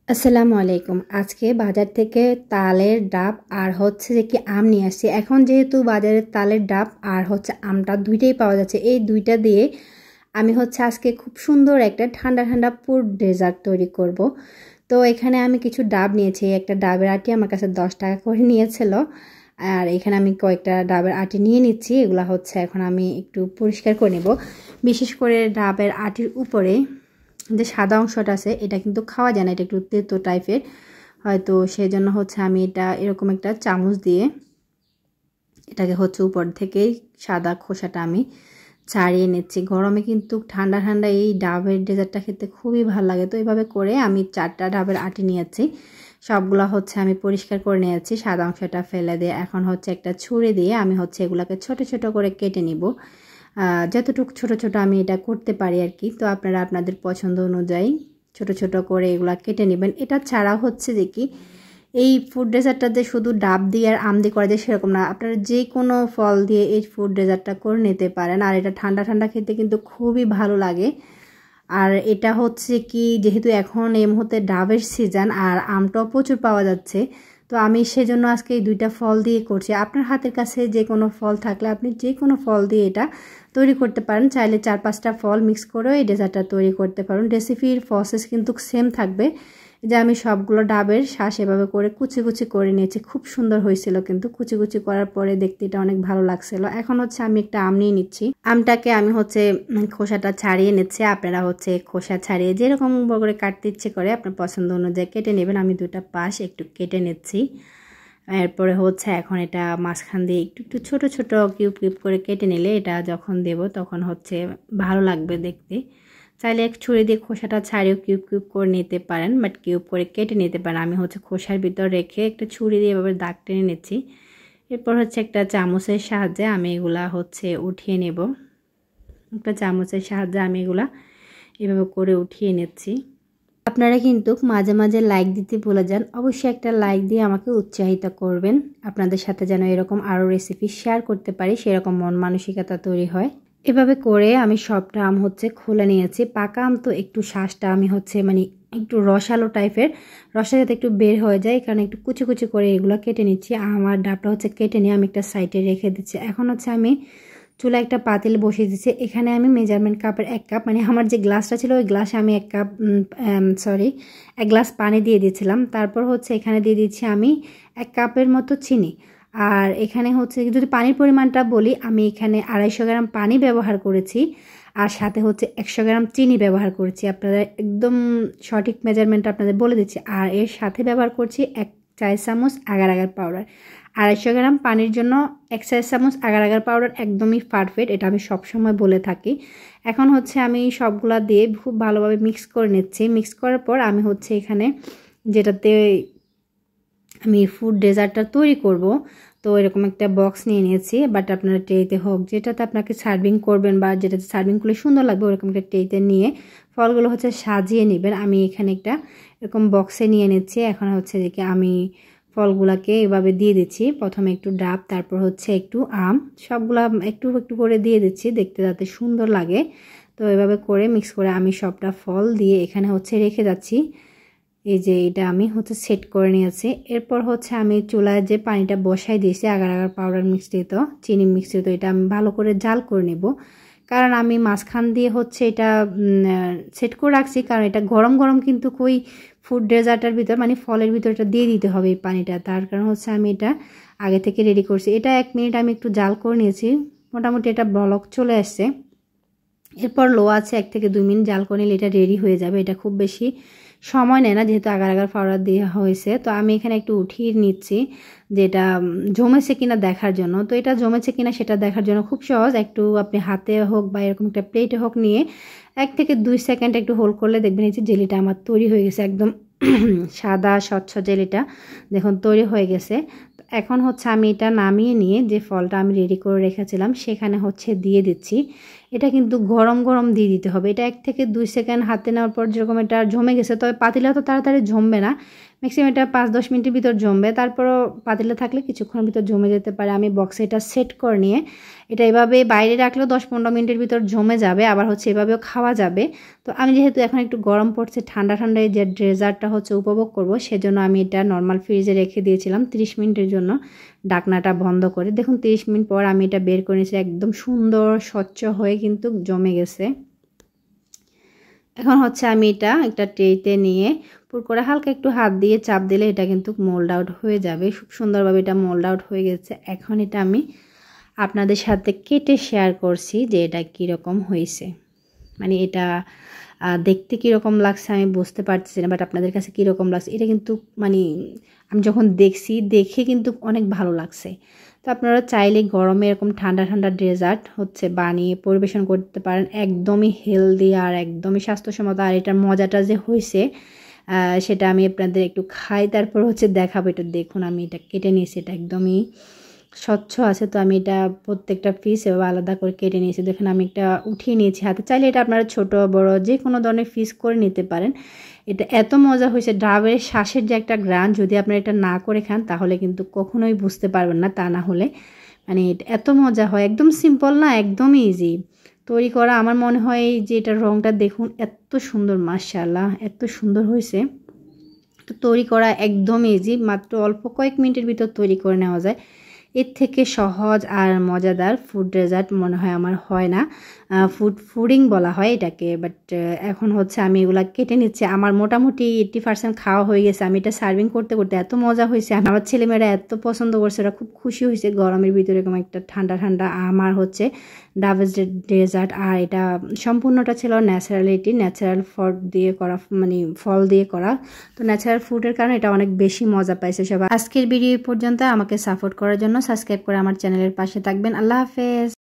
আসসালামু আলাইকুম। আজকে বাজার থেকে তালের ডাব আর হচ্ছে যে কি আম নিয়ে আসছি। এখন যেহেতু বাজারে তালের ডাব আর হচ্ছে আমটা দুইটাই পাওয়া যাচ্ছে, এই দুইটা দিয়ে আমি হচ্ছে আজকে খুব সুন্দর একটা ঠান্ডা ঠান্ডা ফ্রুট ডেজার্ট তৈরি করব। তো এখানে আমি কিছু ডাব নিয়েছি। একটা ডাবের আটি আমার কাছে 10 টাকা করে নিয়েছিল। আর এখানে আমি কয়েকটা ডাবের আটি নিয়ে নিচ্ছি। এগুলা হচ্ছে এখন আমি একটু পরিষ্কার করে নেব। বিশেষ করে ডাবের আটির উপরে যে সাদা অংশটা আছে এটা কিন্তু খাওয়া যায় না, এটা একটু তেতো টাইপের, হয়তো সেই জন্য হচ্ছে আমি এটা এরকম একটা চামচ দিয়ে এটাকে হচ্ছে উপর থেকেই সাদা খোসাটা আমি ছাড়িয়ে নিচ্ছি। গরমে কিন্তু ঠান্ডা ঠান্ডা এই ডাবের ডেজার্টটা খেতে খুবই ভালো লাগে। তো এইভাবে করে আমি 4টা ডাবের আটি নিয়েছি, সবগুলা হচ্ছে আমি পরিষ্কার করে নিয়েছি, সাদা অংশটা ফেলে দিয়ে এখন হচ্ছে একটা ছুরি দিয়ে আমি হচ্ছে এগুলাকে ছোট ছোট করে কেটে নিব। যতটুকু ছোট ছোট আমি এটা করতে পারি আর কি। তো আপনারা আপনাদের পছন্দ অনুযায়ী ছোট ছোট করে এগুলা কেটে নেবেন। এটা ছাড়া হচ্ছে যে কি এই ফুড ডেজার্টটা যে শুধু ডাব দিয়ে আর আম দিয়ে করা যায় সেরকম না, আপনারা যে কোনো ফল দিয়ে এই ফুড ডেজার্টটা করে নিতে পারেন। আর এটা ঠান্ডা ঠান্ডা খেতে কিন্তু খুবই ভালো লাগে। আর এটা হচ্ছে কি যেহেতু এখন এই মুহূর্তে ডাবের সিজন আর আমটাও প্রচুর পাওয়া যাচ্ছে, তো আমি সেজন্য আজকে এই দুইটা ফল দিয়ে করছি। আপনার হাতের কাছে যে কোনো ফল থাকলে আপনি যে কোনো ফল দিয়ে এটা তৈরি করতে পারেন। চাইলে 4-5টা ফল মিক্স করেও এই ডেজার্টটা তৈরি করতে পারেন। রেসিপির প্রসেস কিন্তু সেম থাকবে। যে আমি সবগুলো ডাবের শাঁস এভাবে করে কুচি কুচি করে নিয়েছি, খুব সুন্দর হয়েছিল কিন্তু কুচি কুচি করার পরে দেখতে এটা অনেক ভালো লাগছিল। এখন হচ্ছে আমি একটা আম নিয়ে নিচ্ছি, আমটাকে আমি হচ্ছে খোসাটা ছাড়িয়ে নিচ্ছি। আপনারা হচ্ছে খোসা ছাড়িয়ে যেরকম করে কাটতে ইচ্ছে করে আপনার পছন্দ অনুযায়ী কেটে নেবেন। আমি দুটা পাশ একটু কেটে নিচ্ছি। এরপরে হচ্ছে এখন এটা মাঝখান দিয়ে একটু একটু ছোট ছোট কিউব কিউব করে কেটে নিলে এটা যখন দেব তখন হচ্ছে ভালো লাগবে দেখতে। চাইলে এক ছুরি দিয়ে খোসাটা ছাড়িয়েও কিউব কিউব করে নিতে পারেন, বাট কিউব করে কেটে নিতে পারেন। আমি হচ্ছে খোসার ভিতর রেখে একটা ছুরি দিয়ে এভাবে দাগ টেনে নিচ্ছি। এরপর হচ্ছে একটা চামচের সাহায্যে আমি এগুলা হচ্ছে উঠিয়ে নেব। একটা চামচের সাহায্যে আমি এগুলা এভাবে করে উঠিয়ে নিচ্ছি। আপনারা কিন্তু মাঝে মাঝে লাইক দিতে ভুলে যান, অবশ্যই একটা লাইক দিয়ে আমাকে উৎসাহিত করবেন। আপনাদের সাথে যেন এরকম আরও রেসিপি শেয়ার করতে পারি সেরকম মন মানসিকতা তৈরি হয়। এভাবে করে আমি সবটা আম হচ্ছে খুলে নিয়েছি। পাকা আম তো একটু শ্বাসটা আমি হচ্ছে মানে একটু রসালো টাইপের, রসা যাতে একটু বের হয়ে যায় কারণ একটু কুচি কুচি করে এগুলো কেটে নিচ্ছি। আমার ডাবটা হচ্ছে কেটে নিয়ে আমি একটা সাইডে রেখে দিচ্ছি। এখন হচ্ছে আমি চুলা একটা পাতিল বসিয়ে দিচ্ছি। এখানে আমি মেজারমেন্ট কাপের 1 কাপ, মানে আমার যে গ্লাসটা ছিল ওই গ্লাসে আমি 1 গ্লাস পানি দিয়ে দিয়েছিলাম। তারপর হচ্ছে এখানে দিয়ে দিচ্ছি আমি 1 কাপের মতো চিনি। আর এখানে হচ্ছে যদি পানির পরিমাণটা বলি, আমি এখানে 250 গ্রাম পানি ব্যবহার করেছি আর সাথে হচ্ছে 100 গ্রাম চিনি ব্যবহার করেছি। আপনারা একদম সঠিক মেজারমেন্ট আপনাদের বলে দিচ্ছি। আর এর সাথে ব্যবহার করছি 1 চা চামচ আগার আগার পাউডার। 250 গ্রাম পানির জন্য 1 চা চামচ আগার আগার পাউডার একদমই পারফেক্ট, এটা আমি সবসময় বলে থাকি। এখন হচ্ছে আমি সবগুলা দিয়ে খুব ভালোভাবে মিক্স করে নিচ্ছি। মিক্স করার পর আমি হচ্ছে এখানে যেটাতে আমি ফুড ডেজার্টটা তৈরি করব, তো এরকম একটা বক্স নিয়ে নিয়েছি। বাট আপনারা ট্রেতে হোক যেটাতে আপনাকে সার্ভিং করবেন বা যেটাতে সার্ভিং করলে সুন্দর লাগবে ওরকম একটা ট্রেতে নিয়ে ফলগুলো হচ্ছে সাজিয়ে নেবেন। আমি এখানে একটা এরকম বক্সে নিয়ে নিচ্ছি। এখন হচ্ছে যে কি আমি ফলগুলাকে এভাবে দিয়ে দিচ্ছি। প্রথমে একটু ডাব, তারপর হচ্ছে একটু আম, সবগুলা একটু একটু করে দিয়ে দিচ্ছি দেখতে যাতে সুন্দর লাগে। তো এভাবে করে মিক্স করে আমি সবটা ফল দিয়ে এখানে হচ্ছে রেখে যাচ্ছি। এই যে এটা আমি হচ্ছে সেট করে নিয়েছি। এরপর হচ্ছে আমি চুলায় যে পানিটা বসাই দিয়েছি আগার আগার পাউডার মিক্সড তো চিনি মিক্সড তো এটা আমি ভালো করে জাল করে নেব। কারণ আমি মাঝখান দিয়ে হচ্ছে এটা সেট করে রাখছি, কারণ এটা গরম গরম কিন্তু ওই ফুড ডেজার্টের ভিতর মানে ফলের ভিতর এটা দিয়ে দিতে হবে এই পানিটা। তার কারণ হচ্ছে আমি এটা আগে থেকে রেডি করছি। এটা 1 মিনিট আমি একটু জাল করে নিয়েছি, মোটামুটি এটা বলক চলে আসছে। এরপর লো আছে 1 থেকে 2 মিনিট জাল করে নিলে এটা রেডি হয়ে যাবে। এটা খুব বেশি সময় নেয় না যেহেতু আগার আগার পাউডার দেওয়া হয়েছে। তো আমি এখানে একটু উঠিয়ে নিচ্ছি যেটা জমেছে কিনা দেখার জন্য। তো এটা জমেছে কিনা সেটা দেখার জন্য খুব সহজ, একটু আপনি হাতে হোক বা এরকম একটা প্লেটে হোক নিয়ে 1 থেকে 2 সেকেন্ড একটু হোল্ড করলে দেখবেন এই যে জেলিটা আমার তৈরি হয়ে গেছে, একদম সাদা স্বচ্ছ জেলিটা দেখুন তৈরি হয়ে গেছে। এখন হচ্ছে আমি এটা নামিয়ে নিয়ে যে ফলটা আমি রেডি করে রেখেছিলাম সেখানে হচ্ছে দিয়ে দিচ্ছি। এটা কিন্তু গরম গরম দিয়ে দিতে হবে। এটা 1 থেকে 2 সেকেন্ড হাতে নেওয়ার পর যেরকম এটা জমে গেছে, তবে পাতিলা তো তাড়াতাড়ি জমবে না, ম্যাক্সিমাম এটা 5-10 মিনিটের ভিতর জমবে। তারপরও পাতিলা থাকলে কিছুক্ষণের ভিতর জমে যেতে পারে। আমি বক্সে এটা সেট করে নিয়ে এটা এভাবে বাইরে রাখলেও 10-15 মিনিটের ভিতর জমে যাবে, আবার হচ্ছে এভাবেও খাওয়া যাবে। তো আমি যেহেতু এখন একটু গরম পড়ছে, ঠান্ডা ঠান্ডায় যে ডেজার্টটা হচ্ছে উপভোগ করব, সেজন্য আমি এটা নর্মাল ফ্রিজে রেখে দিয়েছিলাম 30 মিনিটের জন্য, ঢাকনাটা বন্ধ করে। দেখুন 30 মিনিট পর আমি এটা বের করে নিয়েছি, একদম সুন্দর স্বচ্ছ হয়ে কিন্তু জমে গেছে। এখন হচ্ছে আমি এটা একটা ট্রেতে নিয়ে পুর করে হালকা একটু হাত দিয়ে চাপ দিলে এটা কিন্তু মোল্ড আউট হয়ে যাবে। খুব সুন্দরভাবে এটা মোল্ড আউট হয়ে গেছে। এখন এটা আমি আপনাদের সাথে কেটে শেয়ার করছি যে এটা কীরকম হয়েছে, মানে এটা দেখতে কীরকম লাগছে আমি বুঝতে পারছি না, বাট আপনাদের কাছে কীরকম লাগছে এটা কিন্তু মানে আমি যখন দেখে কিন্তু অনেক ভালো লাগছে। তো আপনারা চাইলে গরমে এরকম ঠান্ডা ঠান্ডা ডেজার্ট হচ্ছে বানিয়ে পরিবেশন করতে পারেন, একদমই হেলদি আর একদমই স্বাস্থ্যসম্মত। আর এটার মজাটা যে হয়েছে সেটা আমি আপনাদের একটু খাই, তারপর হচ্ছে দেখাবো। এটা দেখুন আমি এটা কেটে নিয়েছি, এটা একদমই স্বচ্ছ আছে। তো আমি এটা প্রত্যেকটা পিস এভাবে আলাদা করে কেটে নিয়েছি। দেখুন আমি একটা উঠিয়ে নিয়েছি হাতে। চাইলে এটা আপনারা ছোট বড় যে কোনো ধরনের পিস করে নিতে পারেন। এটা এত মজা হয়েছে, ডাবের শ্বাসের যে একটা গ্রান, যদি আপনারা এটা না করে খান তাহলে কিন্তু কখনোই বুঝতে পারবেন না। তা না হলে মানে এটা এত মজা হয়, একদম সিম্পল না, একদমই ইজি তৈরি করা। আমার মনে হয় যে এটার রঙটা দেখুন এত সুন্দর, মাশাআল্লাহ এত সুন্দর হয়েছে। তো তৈরি করা একদম ইজি, মাত্র অল্প কয়েক মিনিটের ভিতর তৈরি করে নেওয়া যায়। এর থেকে সহজ আর মজাদার ফুড ডেজার্ট মনে হয় আমার হয় না। ফুডিং বলা হয় এটাকে, বাট এখন হচ্ছে আমি এগুলা কেটে নিচ্ছি। আমার মোটামুটি 80% খাওয়া হয়ে গেছে। আমি এটা সার্ভিং করতে করতে এত মজা হয়েছে, আমার ছেলেমেয়েরা এত পছন্দ করছে, ওরা খুব খুশি হয়েছে। গরমের ভিতরে এরকম একটা ঠান্ডা ঠান্ডা আমার হচ্ছে ডাবের ডেজার্ট। আর এটা সম্পূর্ণটা ছিল ন্যাচারাল ফল দিয়ে করা, মানে ফল দিয়ে করা। তো ন্যাচারাল ফুডের কারণে এটা অনেক বেশি মজা পাইছে সবাই। আজকের ভিডিও পর্যন্ত। আমাকে সাপোর্ট করার জন্য সাবস্ক্রাইব করে আমার চ্যানেলের পাশে থাকবেন। আল্লাহ হাফেজ।